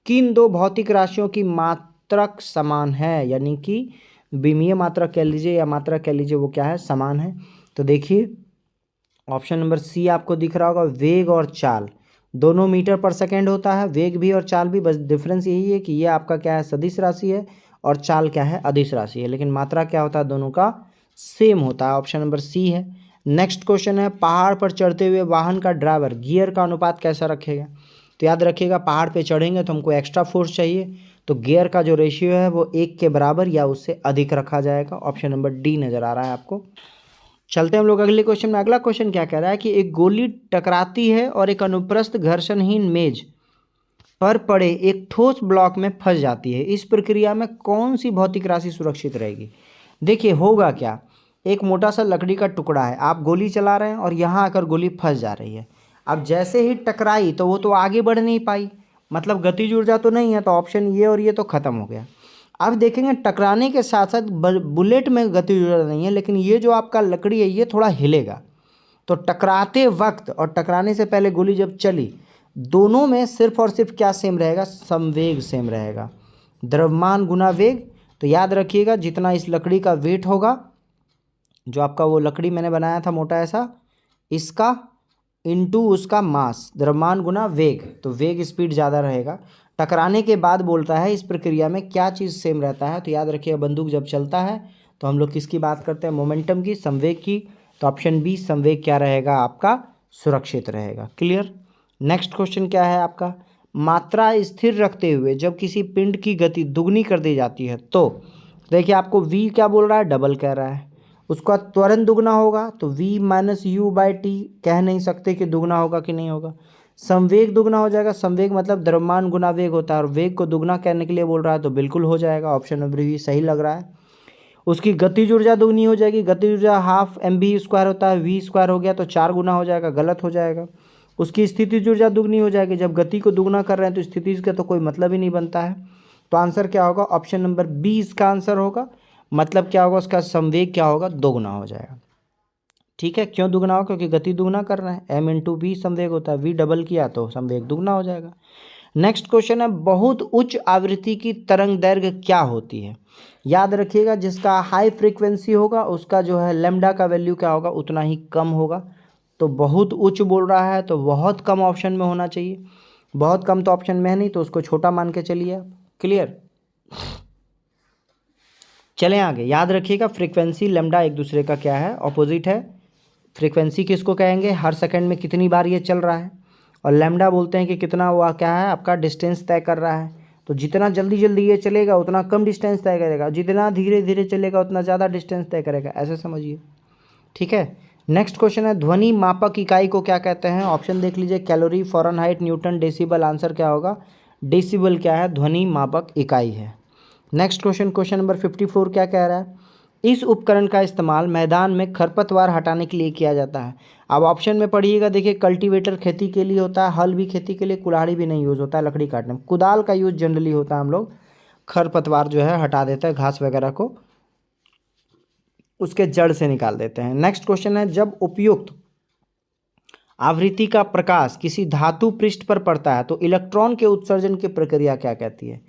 किन दो भौतिक राशियों की मात्रक समान है? यानी कि विमीय मात्रक कह लीजिए या मात्रक कह लीजिए, वो क्या है? समान है। तो देखिए ऑप्शन नंबर सी आपको दिख रहा होगा। वेग और चाल दोनों मीटर पर सेकेंड होता है, वेग भी और चाल भी, बस डिफरेंस यही है कि ये आपका क्या है, सदिश राशि है, और चाल क्या है, अदिश राशि है, लेकिन मात्रा क्या होता है, दोनों का सेम होता है। ऑप्शन नंबर सी है। नेक्स्ट क्वेश्चन है, पहाड़ पर चढ़ते हुए वाहन का ड्राइवर गियर का अनुपात कैसा रखेगा? तो याद रखिएगा, पहाड़ पे चढ़ेंगे तो हमको एक्स्ट्रा फोर्स चाहिए, तो गियर का जो रेशियो है वो 1 के बराबर या उससे अधिक रखा जाएगा। ऑप्शन नंबर डी नज़र आ रहा है आपको। चलते हैं हम लोग अगले क्वेश्चन में। अगला क्वेश्चन क्या कह रहा है कि एक गोली टकराती है और एक अनुप्रस्थ घर्षणहीन मेज पर पड़े एक ठोस ब्लॉक में फंस जाती है। इस प्रक्रिया में कौन सी भौतिक राशि सुरक्षित रहेगी? देखिए होगा क्या, एक मोटा सा लकड़ी का टुकड़ा है, आप गोली चला रहे हैं और यहाँ आकर गोली फंस जा रही है। अब जैसे ही टकराई तो वो तो आगे बढ़ नहीं पाई, मतलब गतिज ऊर्जा तो नहीं है, तो ऑप्शन ये और ये तो ख़त्म हो गया। अब देखेंगे टकराने के साथ साथ बुलेट में गतिज ऊर्जा नहीं है, लेकिन ये जो आपका लकड़ी है ये थोड़ा हिलेगा, तो टकराते वक्त और टकराने से पहले गोली जब चली, दोनों में सिर्फ और सिर्फ क्या सेम रहेगा, संवेग सेम रहेगा, द्रव्यमान गुना वेग। तो याद रखिएगा, जितना इस लकड़ी का वेट होगा, जो आपका वो लकड़ी मैंने बनाया था मोटा ऐसा, इसका इनटू उसका मास, द्रव्यमान गुना वेग, तो वेग स्पीड ज़्यादा रहेगा। टकराने के बाद बोलता है इस प्रक्रिया में क्या चीज़ सेम रहता है, तो याद रखिएगा बंदूक जब चलता है तो हम लोग किसकी बात करते हैं, मोमेंटम की, संवेग की, तो ऑप्शन बी संवेग क्या रहेगा आपका, सुरक्षित रहेगा। क्लियर। नेक्स्ट क्वेश्चन क्या है आपका, मात्रा स्थिर रखते हुए जब किसी पिंड की गति दुगनी कर दी जाती है तो देखिए आपको v क्या बोल रहा है, डबल कह रहा है, उसका त्वरण दुगना होगा, तो v minus you by T, कह नहीं सकते कि दुगना होगा कि नहीं होगा। संवेग दुगना हो जाएगा, संवेग मतलब द्रव्यमान गुना वेग होता है, और वेग को दुगना करने के लिए बोल रहा है तो बिल्कुल हो जाएगा, ऑप्शन नंबर बी सही लग रहा है। उसकी गतिज ऊर्जा दुगनी हो जाएगी, गतिज ऊर्जा हाफ mv² होता है, v² हो गया तो 4 गुना हो जाएगा, गलत हो जाएगा। उसकी स्थितिज ऊर्जा दुगनी हो जाएगी, जब गति को दुगना कर रहे हैं तो स्थितिज का तो कोई मतलब ही नहीं बनता है, तो आंसर क्या होगा, ऑप्शन नंबर बी इसका आंसर होगा। मतलब क्या होगा, उसका संवेग क्या होगा, दोगुना हो जाएगा। ठीक है, क्यों दुगना होगा, क्योंकि गति दुगना कर रहे हैं, m इंटू वी संवेग होता है, v डबल किया तो संवेग दुगना हो जाएगा। नेक्स्ट क्वेश्चन है, बहुत उच्च आवृत्ति की तरंग दैर्घ्य क्या होती है? याद रखिएगा, जिसका हाई फ्रीक्वेंसी होगा उसका जो है लैम्डा का वैल्यू क्या होगा, उतना ही कम होगा। तो बहुत उच्च बोल रहा है तो बहुत कम ऑप्शन में होना चाहिए, बहुत कम तो ऑप्शन में है नहीं, तो उसको छोटा मान के चलिए आप। क्लियर। चलें आगे, याद रखिएगा फ्रीक्वेंसी लैम्डा एक दूसरे का क्या है, ऑपोजिट है। फ्रीक्वेंसी किसको कहेंगे, हर सेकंड में कितनी बार ये चल रहा है, और लैम्डा बोलते हैं कि कितना हुआ क्या है आपका डिस्टेंस तय कर रहा है। तो जितना जल्दी जल्दी ये चलेगा उतना कम डिस्टेंस तय करेगा, जितना धीरे धीरे चलेगा उतना ज़्यादा डिस्टेंस तय करेगा, ऐसे समझिए। ठीक है। नेक्स्ट क्वेश्चन है, ध्वनि मापक इकाई को क्या कहते हैं? ऑप्शन देख लीजिए, calorie, Fahrenheit, Newton, decibel. Answer क्या होगा, डेसिबल क्या है, ध्वनि मापक इकाई है। नेक्स्ट क्वेश्चन, क्वेश्चन नंबर 54 क्या कह रहा है, इस उपकरण का इस्तेमाल मैदान में खरपतवार हटाने के लिए किया जाता है। अब ऑप्शन में पढ़िएगा, देखिए कल्टीवेटर खेती के लिए होता है, हल भी खेती के लिए, कुल्हाड़ी भी नहीं यूज़ होता है लकड़ी काटने में, कुदाल का यूज़ जनरली होता है, हम लोग खरपतवार जो है हटा देते हैं, घास वगैरह को उसके जड़ से निकाल देते हैं। नेक्स्ट क्वेश्चन है, जब उपयुक्त आवृत्ति का प्रकाश किसी धातु पृष्ठ पर पड़ता है तो इलेक्ट्रॉन के उत्सर्जन की प्रक्रिया क्या कहती है?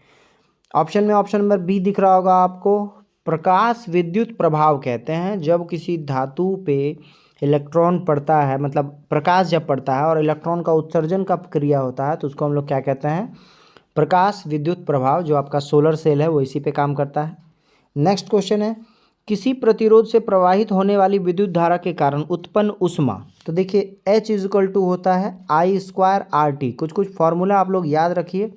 ऑप्शन में ऑप्शन नंबर बी दिख रहा होगा आपको, प्रकाश विद्युत प्रभाव कहते हैं। जब किसी धातु पे इलेक्ट्रॉन पड़ता है, मतलब प्रकाश जब पड़ता है और इलेक्ट्रॉन का उत्सर्जन का क्रिया होता है, तो उसको हम लोग क्या कहते हैं, प्रकाश विद्युत प्रभाव। जो आपका सोलर सेल है वो इसी पे काम करता है। नेक्स्ट क्वेश्चन है, किसी प्रतिरोध से प्रवाहित होने वाली विद्युत धारा के कारण उत्पन्न ऊष्मा, तो देखिए H इक्वल टू होता है I² RT। कुछ कुछ फॉर्मूला आप लोग याद रखिए,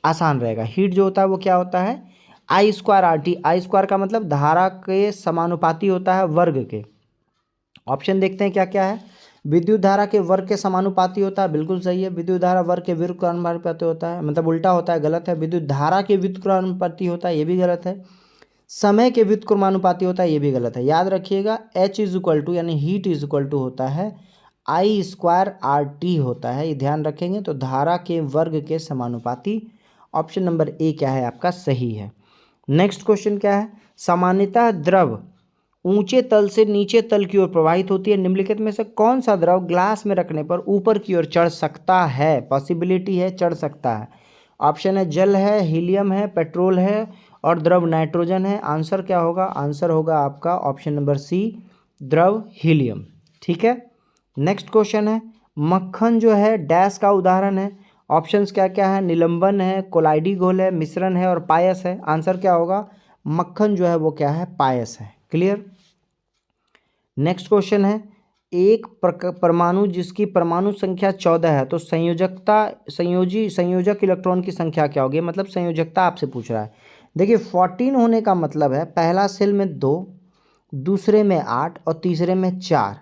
आसान रहेगा। हीट जो होता है वो क्या होता है, I² RT। I² का मतलब धारा के समानुपाती होता है वर्ग के। ऑप्शन देखते हैं क्या क्या है, विद्युत धारा के वर्ग के समानुपाती होता है, बिल्कुल सही है। विद्युत धारा वर्ग के व्युत्क्रमानुपाती होता है, मतलब उल्टा होता है, गलत है। विद्युत धारा के व्युत्क्रमानुपाती होता है, ये भी गलत है। समय के व्युत्क्रमानुपाती होता है, ये भी गलत है। याद रखिएगा H इक्वल टू यानी हीट इक्वल टू होता है I² RT होता है, ये ध्यान रखेंगे। तो धारा के वर्ग के समानुपाती, ऑप्शन नंबर ए क्या है आपका सही है। नेक्स्ट क्वेश्चन क्या है, सामान्यतः द्रव ऊंचे तल से नीचे तल की ओर प्रवाहित होती है, निम्नलिखित में से कौन सा द्रव ग्लास में रखने पर ऊपर की ओर चढ़ सकता है? पॉसिबिलिटी है, चढ़ सकता है। ऑप्शन है जल है, हीलियम है, पेट्रोल है, और द्रव नाइट्रोजन है। आंसर क्या होगा, आंसर होगा आपका ऑप्शन नंबर सी, द्रव हीलियम। ठीक है, नेक्स्ट क्वेश्चन है मक्खन जो है डैश का उदाहरण है। ऑप्शंस क्या क्या है, निलंबन है, कोलाइडी घोल है, मिश्रण है और पायस है। आंसर क्या होगा, मक्खन जो है वो क्या है, पायस है। क्लियर। नेक्स्ट क्वेश्चन है एक परमाणु जिसकी परमाणु संख्या 14 है तो संयोजक इलेक्ट्रॉन की संख्या क्या होगी, मतलब संयोजकता आपसे पूछ रहा है। देखिए 14 होने का मतलब है पहला सेल में 2, दूसरे में 8 और तीसरे में 4।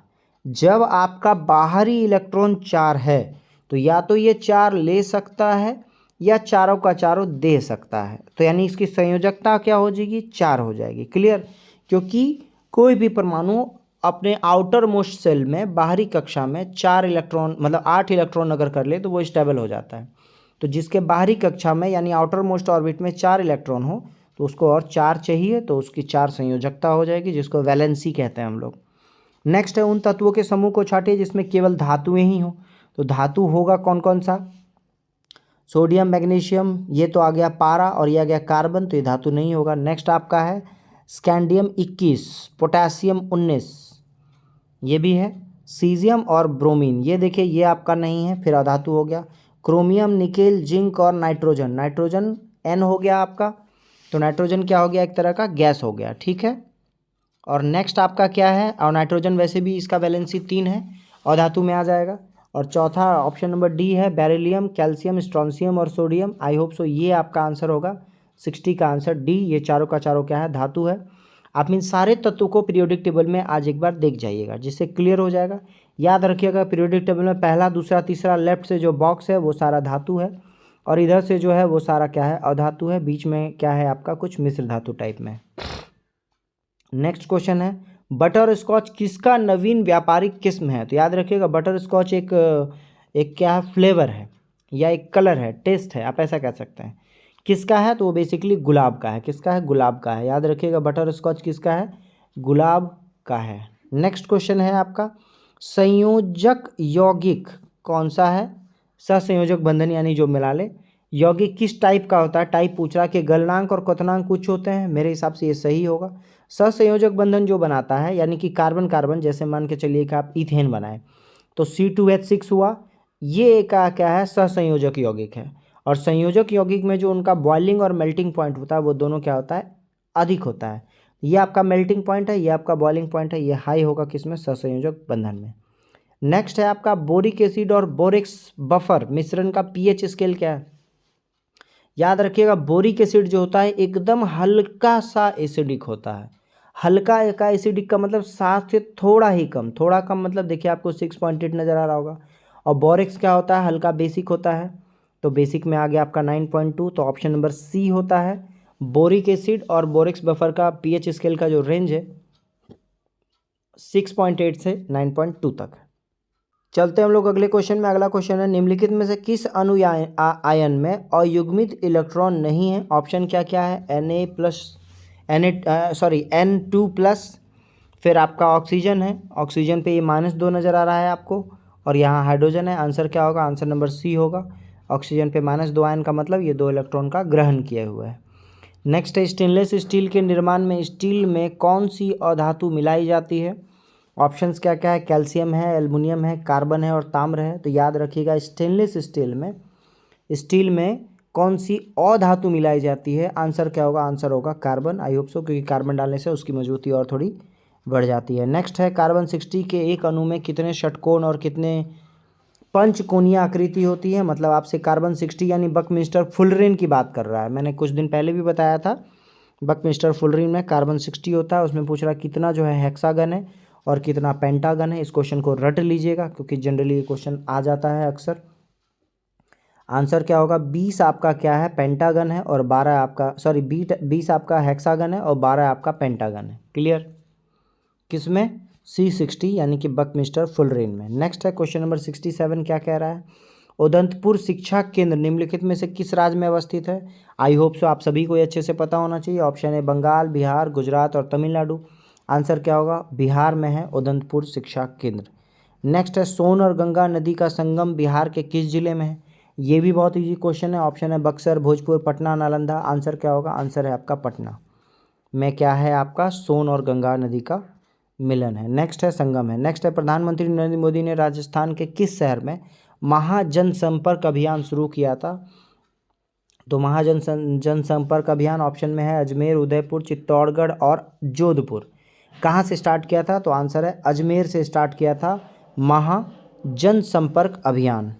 जब आपका बाहरी इलेक्ट्रॉन 4 है तो या तो ये 4 ले सकता है या चारों का चारों दे सकता है, तो यानी इसकी संयोजकता क्या हो जाएगी, 4 हो जाएगी। क्लियर। क्योंकि कोई भी परमाणु अपने आउटर मोस्ट सेल में बाहरी कक्षा में 4 इलेक्ट्रॉन मतलब 8 इलेक्ट्रॉन अगर कर ले तो वो स्टेबल हो जाता है। तो जिसके बाहरी कक्षा में यानी आउटर मोस्ट ऑर्बिट में 4 इलेक्ट्रॉन हो तो उसको और 4 चाहिए, तो उसकी 4 संयोजकता हो जाएगी, जिसको वैलेंसी कहते हैं हम लोग। नेक्स्ट है उन तत्वों के समूह को छांटिए जिसमें केवल धातुएं ही हो। तो धातु होगा कौन कौन सा, सोडियम, मैग्नीशियम, ये तो आ गया पारा, और ये आ गया कार्बन, तो ये धातु नहीं होगा। नेक्स्ट आपका है स्कैंडियम 21, पोटेशियम 19, ये भी है। सीजियम और ब्रोमीन, ये देखिए ये आपका नहीं है, फिर अधातु हो गया। क्रोमियम, निकेल, जिंक और नाइट्रोजन, नाइट्रोजन N हो गया आपका, तो नाइट्रोजन क्या हो गया, एक तरह का गैस हो गया। ठीक है। और नेक्स्ट आपका क्या है, और नाइट्रोजन वैसे भी इसका वैलेंसी 3 है और धातु में आ जाएगा। और चौथा ऑप्शन नंबर डी है बेरिलियम, कैल्शियम, स्ट्रोंशियम और सोडियम। आई होप सो ये आपका आंसर होगा 60 का आंसर डी, ये चारों का चारों क्या है, धातु है। आप इन सारे तत्वों को पीरियोडिक टेबल में आज एक बार देख जाइएगा जिससे क्लियर हो जाएगा। याद रखिएगा पीरियोडिक टेबल में पहला, दूसरा, तीसरा लेफ्ट से जो बॉक्स है वो सारा धातु है और इधर से जो है वो सारा क्या है, अधातु है। बीच में क्या है आपका कुछ मिश्र धातु टाइप में। नेक्स्ट क्वेश्चन है बटर स्कॉच किसका नवीन व्यापारिक किस्म है। तो याद रखिएगा बटर स्कॉच एक क्या है, फ्लेवर है या एक कलर है, टेस्ट है, आप ऐसा कह सकते हैं। किसका है, तो वो बेसिकली गुलाब का है। किसका है, गुलाब का है। याद रखिएगा बटर स्कॉच किसका है, गुलाब का है। नेक्स्ट क्वेश्चन है आपका संयोजक यौगिक कौन सा है, सहसंयोजक बंधन यानी जो मिला ले। यौगिक किस टाइप का होता है, टाइप पूछ रहा है कि गलनांक और क्वथनांक कुछ होते हैं, मेरे हिसाब से ये सही होगा। सहसंयोजक बंधन जो बनाता है यानी कि कार्बन कार्बन, जैसे मान के चलिए कि आप इथेन बनाए तो C2H6 हुआ, ये का क्या है, सहसंयोजक यौगिक है। और संयोजक यौगिक में जो उनका बॉइलिंग और मेल्टिंग पॉइंट होता है वो दोनों क्या होता है, अधिक होता है। ये आपका मेल्टिंग पॉइंट है, ये आपका बॉइलिंग पॉइंट है, ये हाई होगा किसमें, सहसंयोजक बंधन में। नेक्स्ट है आपका बोरिक एसिड और बोरेक्स बफर मिश्रण का pH स्केल क्या है। याद रखिएगा बोरिक एसिड जो होता है एकदम हल्का सा एसिडिक होता है। हल्का का एसिडिक का मतलब 7 से थोड़ा ही कम, थोड़ा कम मतलब देखिए आपको 6.8 नज़र आ रहा होगा। और बोरेक्स क्या होता है, हल्का बेसिक होता है, तो बेसिक में आ गया आपका 9.2, तो ऑप्शन नंबर सी होता है। बोरिक एसिड और बोरेक्स बफर का pH स्केल का जो रेंज है 6.8 से 9.2 तक है। चलते हैं हम लोग अगले क्वेश्चन में। अगला क्वेश्चन है निम्नलिखित में से किस अणु आयन में अयुग्मित इलेक्ट्रॉन नहीं है। ऑप्शन क्या क्या है, N2+, फिर आपका ऑक्सीजन है, ऑक्सीजन पे ये -2 नज़र आ रहा है आपको, और यहाँ हाइड्रोजन है। आंसर क्या होगा, आंसर नंबर सी होगा। ऑक्सीजन पे -2 आयन का मतलब ये 2 इलेक्ट्रॉन का ग्रहण किए हुए है। नेक्स्ट है स्टेनलेस स्टील के निर्माण में स्टील में कौन सी अधातु मिलाई जाती है। ऑप्शंस क्या क्या है, कैल्शियम है, एल्युमिनियम है, कार्बन है और ताम्र है। तो याद रखिएगा स्टेनलेस स्टील में कौन सी अधातु मिलाई जाती है। आंसर क्या होगा, आंसर होगा कार्बन। आई होप सो, क्योंकि कार्बन डालने से उसकी मजबूती और थोड़ी बढ़ जाती है। नेक्स्ट है कार्बन 60 के एक अणु में कितने षटकोण और कितने पंचकोणीय आकृति होती है। मतलब आपसे कार्बन 60 यानी बकमिस्टर फुलरिन की बात कर रहा है। मैंने कुछ दिन पहले भी बताया था बकमिस्टर फुलरिन में कार्बन 60 होता है। उसमें पूछ रहा कितना जो है हेक्सागन है और कितना पेंटागन है। इस क्वेश्चन को रट लीजिएगा क्योंकि जनरली ये क्वेश्चन आ जाता है अक्सर। आंसर क्या होगा, 20 आपका क्या है, पेंटागन है और 12 आपका 20 आपका हेक्सागन है और 12 आपका पेंटागन है। क्लियर। किसमें, C60 यानी कि बकमिस्टर फुलरिन में। नेक्स्ट है क्वेश्चन नंबर 67, क्या कह रहा है, उदंतपुर शिक्षा केंद्र निम्नलिखित में से किस राज्य में अवस्थित है। आई होप सो आप सभी को ये अच्छे से पता होना चाहिए। ऑप्शन है बंगाल, बिहार, गुजरात और तमिलनाडु। आंसर क्या होगा, बिहार में है उदंतपुर शिक्षा केंद्र। नेक्स्ट है सोन और गंगा नदी का संगम बिहार के किस जिले में है। ये भी बहुत इजी क्वेश्चन है। ऑप्शन है बक्सर, भोजपुर, पटना, नालंदा। आंसर क्या होगा, आंसर है आपका पटना में क्या है आपका सोन और गंगा नदी का मिलन है। नेक्स्ट है संगम है। नेक्स्ट है प्रधानमंत्री नरेंद्र मोदी ने राजस्थान के किस शहर में महाजनसंपर्क अभियान शुरू किया था? तो जनसंपर्क अभियान ऑप्शन में है अजमेर, उदयपुर, चित्तौड़गढ़ और जोधपुर। कहाँ से स्टार्ट किया था? तो आंसर है अजमेर से स्टार्ट किया था महाजनसंपर्क अभियान।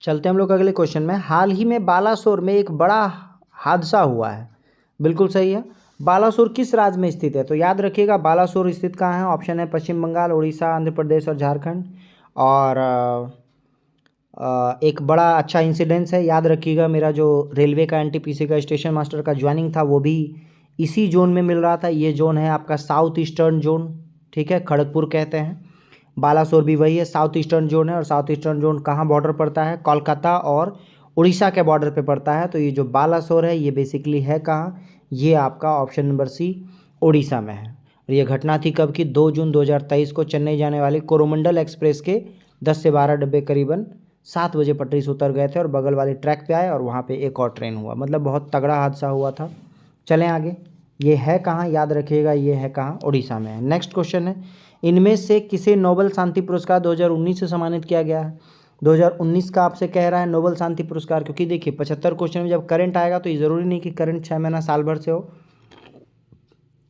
चलते हम लोग अगले क्वेश्चन में। हाल ही में बालासोर में एक बड़ा हादसा हुआ है। बिल्कुल सही है। बालासोर किस राज्य में स्थित है? तो याद रखिएगा बालासोर स्थित कहाँ है? ऑप्शन है पश्चिम बंगाल, उड़ीसा, आंध्र प्रदेश और झारखंड। और एक बड़ा अच्छा इंसिडेंस है, याद रखिएगा मेरा जो रेलवे का एनटीपीसी का स्टेशन मास्टर का ज्वाइनिंग था वो भी इसी जोन में मिल रहा था। ये जोन है आपका साउथ ईस्टर्न जोन, ठीक है, खड़गपुर कहते हैं। बालासोर भी वही है, साउथ ईस्टर्न जोन है। और साउथ ईस्टर्न जोन कहाँ बॉर्डर पड़ता है? कोलकाता और उड़ीसा के बॉर्डर पे पड़ता है। तो ये जो बालासोर है ये बेसिकली है कहाँ? ये आपका ऑप्शन नंबर सी उड़ीसा में है। और ये घटना थी कब की? 2 जून 2023 को चेन्नई जाने वाली कोरोमंडल एक्सप्रेस के 10 से 12 डब्बे करीबन 7 बजे पटरी से उतर गए थे और बगल वाले ट्रैक पे आए और वहाँ पे एक और ट्रेन हुआ। मतलब बहुत तगड़ा हादसा हुआ था। चलें आगे। ये है कहाँ? याद रखिएगा ये है कहाँ? उड़ीसा में है। नेक्स्ट क्वेश्चन है इनमें से किसे नोबेल शांति पुरस्कार 2019 से सम्मानित किया गया है? 2019 का आपसे कह रहा है नोबेल शांति पुरस्कार, क्योंकि देखिए 75 क्वेश्चन में जब करंट आएगा तो ये ज़रूरी नहीं कि करंट 6 महीना साल भर से हो।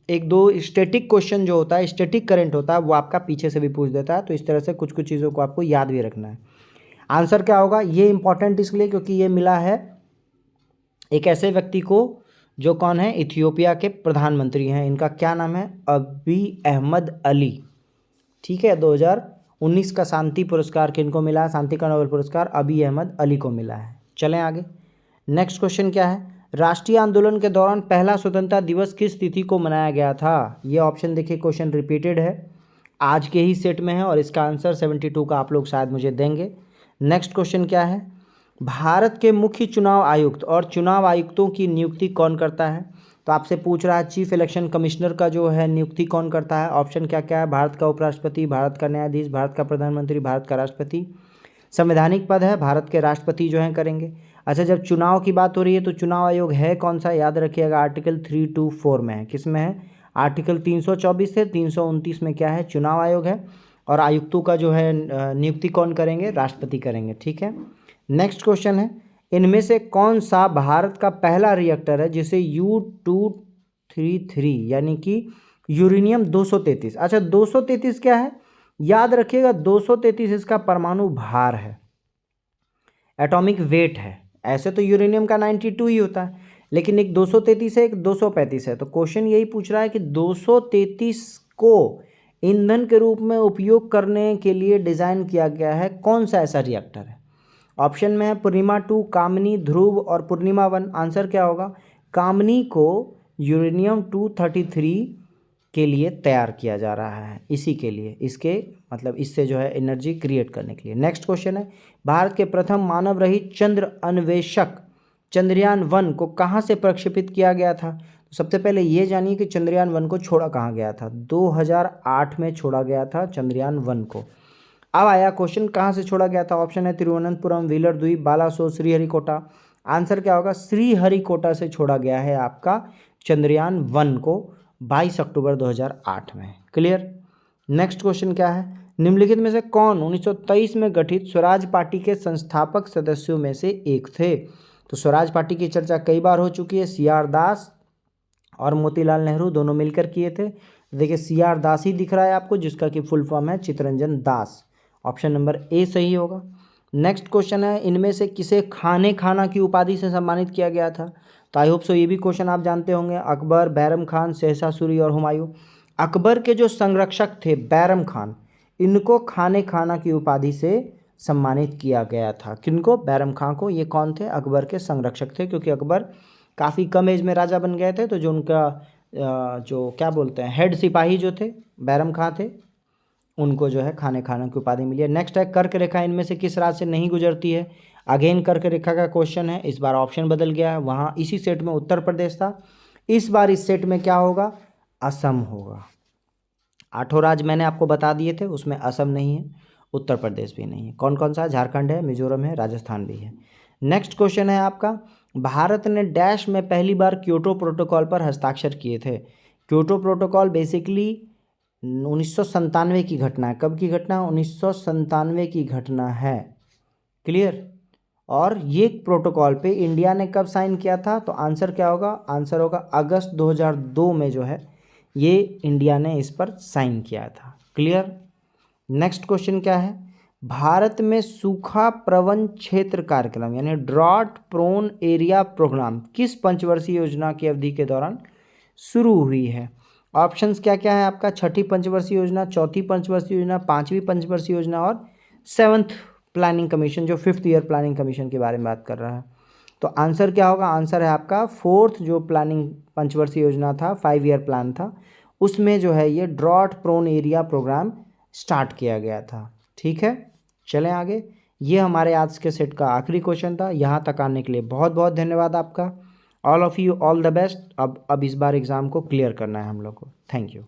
एक दो स्टैटिक क्वेश्चन जो होता है, स्टैटिक करंट होता है, वो आपका पीछे से भी पूछ देता है। तो इस तरह से कुछ कुछ चीज़ों को आपको याद भी रखना है। आंसर क्या होगा? ये इंपॉर्टेंट इसलिए क्योंकि ये मिला है एक ऐसे व्यक्ति को जो कौन है? इथियोपिया के प्रधानमंत्री हैं। इनका क्या नाम है? अबी अहमद अली, ठीक है। 2019 का शांति पुरस्कार किनको मिला है? शांति का नोबेल पुरस्कार अबी अहमद अली को मिला है। चलें आगे। नेक्स्ट क्वेश्चन क्या है? राष्ट्रीय आंदोलन के दौरान पहला स्वतंत्रता दिवस किस तिथि को मनाया गया था? ये ऑप्शन देखिए, क्वेश्चन रिपीटेड है, आज के ही सेट में है और इसका आंसर 72 का आप लोग शायद मुझे देंगे। नेक्स्ट क्वेश्चन क्या है? भारत के मुख्य चुनाव आयुक्त और चुनाव आयुक्तों की नियुक्ति कौन करता है? तो आपसे पूछ रहा है चीफ इलेक्शन कमिश्नर का जो है नियुक्ति कौन करता है? ऑप्शन क्या क्या है? भारत का उपराष्ट्रपति, भारत का न्यायाधीश, भारत का प्रधानमंत्री, भारत का राष्ट्रपति। संवैधानिक पद है, भारत के राष्ट्रपति जो हैं करेंगे। अच्छा, जब चुनाव की बात हो रही है तो चुनाव आयोग है कौन सा? याद रखिएगा आर्टिकल 324 में है। किस में है? आर्टिकल 324 से 329 में क्या है? चुनाव आयोग है। और आयुक्तों का जो है नियुक्ति कौन करेंगे? राष्ट्रपति करेंगे, ठीक है। नेक्स्ट क्वेश्चन है इनमें से कौन सा भारत का पहला रिएक्टर है जिसे U233 यानी कि यूरेनियम 233। अच्छा, 233 क्या है? याद रखिएगा 233 इसका परमाणु भार है, एटॉमिक वेट है। ऐसे तो यूरेनियम का 92 ही होता है, लेकिन एक 233 है, एक 235 है। तो क्वेश्चन यही पूछ रहा है कि 233 को ईंधन के रूप में उपयोग करने के लिए डिज़ाइन किया गया है, कौन सा ऐसा रिएक्टर है? ऑप्शन में है पूर्णिमा 2, कामनी, ध्रुव और पूर्णिमा 1। आंसर क्या होगा? कामनी को यूरेनियम 233 के लिए तैयार किया जा रहा है, इसी के लिए, इसके मतलब इससे जो है एनर्जी क्रिएट करने के लिए। नेक्स्ट क्वेश्चन है भारत के प्रथम मानव रहित चंद्र अन्वेषक चंद्रयान 1 को कहाँ से प्रक्षेपित किया गया था? तो सबसे पहले ये जानिए कि चंद्रयान 1 को छोड़ा कहाँ गया था? 2008 में छोड़ा गया था चंद्रयान 1 को। अब आया क्वेश्चन कहाँ से छोड़ा गया था? ऑप्शन है तिरुवनंतपुरम, व्हीलर द्वीप, बालासोर, श्रीहरिकोटा। आंसर क्या होगा? श्रीहरिकोटा से छोड़ा गया है आपका चंद्रयान 1 को 22 अक्टूबर 2008 में। क्लियर। नेक्स्ट क्वेश्चन क्या है? निम्नलिखित में से कौन 1923 में गठित स्वराज पार्टी के संस्थापक सदस्यों में से एक थे? तो स्वराज पार्टी की चर्चा कई बार हो चुकी है। CR दास और मोतीलाल नेहरू दोनों मिलकर किए थे। देखिए CR दास ही दिख रहा है आपको, जिसका कि फुल फॉर्म है Chittaranjan Das. Option number A सही होगा। नेक्स्ट क्वेश्चन है इनमें से किसे खाने खाना की उपाधि से सम्मानित किया गया था? तो आई होप सो ये भी क्वेश्चन आप जानते होंगे। अकबर, बैरम खान, शहशाह सूरी और हुमायूं। अकबर के जो संरक्षक थे बैरम खान, इनको खाने खाना की उपाधि से सम्मानित किया गया था। किनको? बैरम खान को। ये कौन थे? अकबर के संरक्षक थे, क्योंकि अकबर काफ़ी कम एज में राजा बन गए थे। तो जो उनका जो क्या बोलते हैं हेड सिपाही जो थे बैरम खान थे, उनको जो है खाने खाना की उपाधि मिली है। नेक्स्ट है कर्क रेखा इनमें से किस राज्य से नहीं गुजरती है? अगेन कर्क रेखा का क्वेश्चन है। इस बार ऑप्शन बदल गया है, वहाँ इसी सेट में उत्तर प्रदेश था, इस बार इस सेट में क्या होगा? असम होगा। 8 राज्य मैंने आपको बता दिए थे, उसमें असम नहीं है, उत्तर प्रदेश भी नहीं है। कौन कौन सा? झारखंड है, मिजोरम है, राजस्थान भी है। नेक्स्ट क्वेश्चन है आपका भारत ने डैश में पहली बार क्योटो प्रोटोकॉल पर हस्ताक्षर किए थे? क्योटो प्रोटोकॉल बेसिकली 1997 की घटना है। कब की घटना है? 1997 की घटना है। क्लियर। और ये प्रोटोकॉल पे इंडिया ने कब साइन किया था? तो आंसर क्या होगा? आंसर होगा अगस्त 2002 में जो है ये इंडिया ने इस पर साइन किया था। क्लियर। नेक्स्ट क्वेश्चन क्या है? भारत में सूखा प्रवण क्षेत्र कार्यक्रम यानी ड्रॉट प्रोन एरिया प्रोग्राम किस पंचवर्षीय योजना की अवधि के दौरान शुरू हुई है? ऑप्शंस क्या क्या है आपका? छठी पंचवर्षीय योजना, चौथी पंचवर्षीय योजना, पांचवी पंचवर्षीय योजना और सेवंथ प्लानिंग कमीशन, जो 5th ईयर प्लानिंग कमीशन के बारे में बात कर रहा है। तो आंसर क्या होगा? आंसर है आपका 4th जो प्लानिंग पंचवर्षीय योजना था, 5 ईयर प्लान था, उसमें जो है ये drought prone area program start किया गया था। ठीक है, चलें आगे। ये हमारे आज के सेट का आखिरी क्वेश्चन था। यहाँ तक आने के लिए बहुत बहुत धन्यवाद आपका। All of you all the best. अब इस बार एग्ज़ाम को क्लियर करना है हम लोग को। Thank you.